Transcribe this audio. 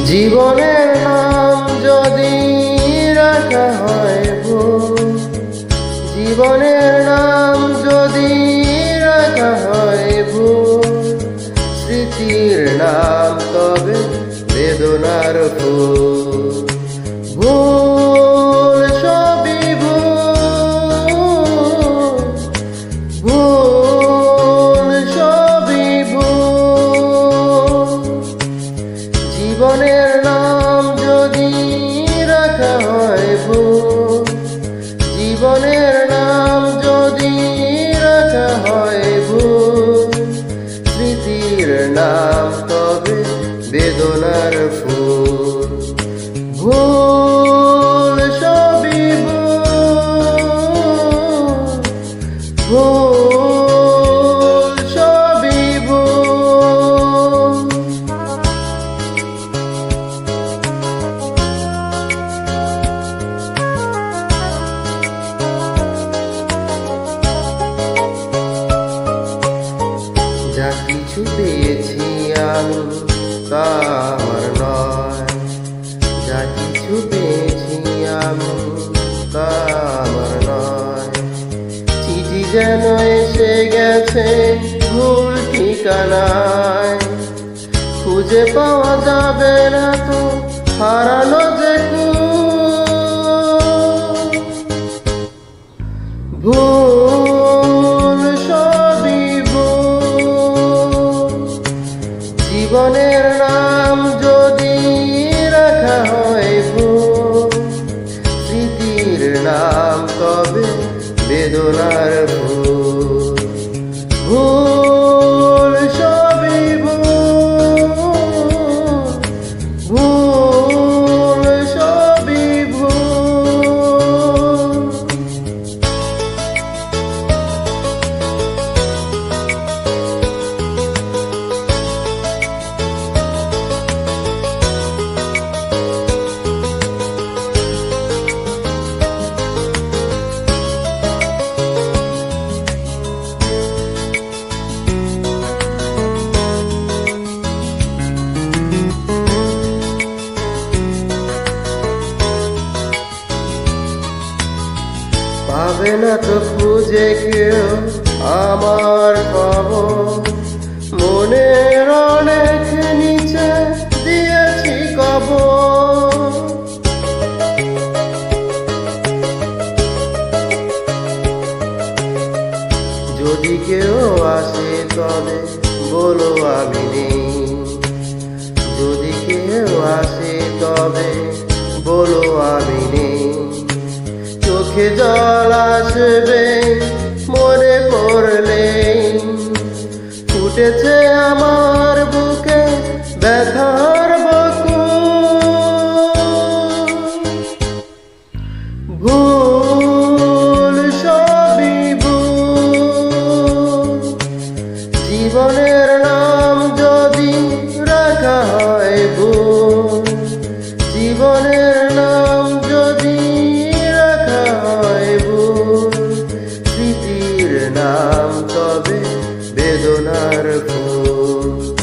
জীবনের নাম যদি রাখা হয় ভুল, জীবনের নাম যদি রাখা হয় ভুল, স্মৃতির নাম তবে বেদনার ফুল। ভুল সবই ভুল, ভুল সবই ভুল। জীবনের নাম যদি রাখা হয় ভুল, জীবনের নাম যদি রাখা হয় ভুল, স্মৃতির নাম তবে বেদনার ফুল। ভুল সবই ভুল, ভুল সবই ভুল। যা কিছু পেয়েছি আমি তা আমার নয়, যা কিছু পেয়েছি আমি তা আমার নয়। চিঠি যেন এসে গেছে ভুল ঠিকানায়, খুঁজে পাওয়া যাবে না তো হারানো যে ভুল সবই ভুল। জীবনের নাম যদি রাখা হয় ভুল, স্মৃতির নাম তবে বেদনার ফুল। ভুল সবই ভুল, ভুল সবই ভুল। পাবে না তো খুঁজে কেউ আমার খবর, মনের অনেক নিচে দিয়েছি কবর। যদি কেউ আসে তবে বলো আমি নেই, যদি কেউ আসে তবে বলো আমি নেই। চোখে জল আসবে মনে পড়লে, ফুটেছে আমার বুকে ব্যথার বকুল। ভুল সবই ভুল। জীবনের নাম যদি রাখা হয় ভুল, জীবনের নাম যদি রাখা হয় ভুল, স্মৃতির নাম তবে বেদনার ফুল।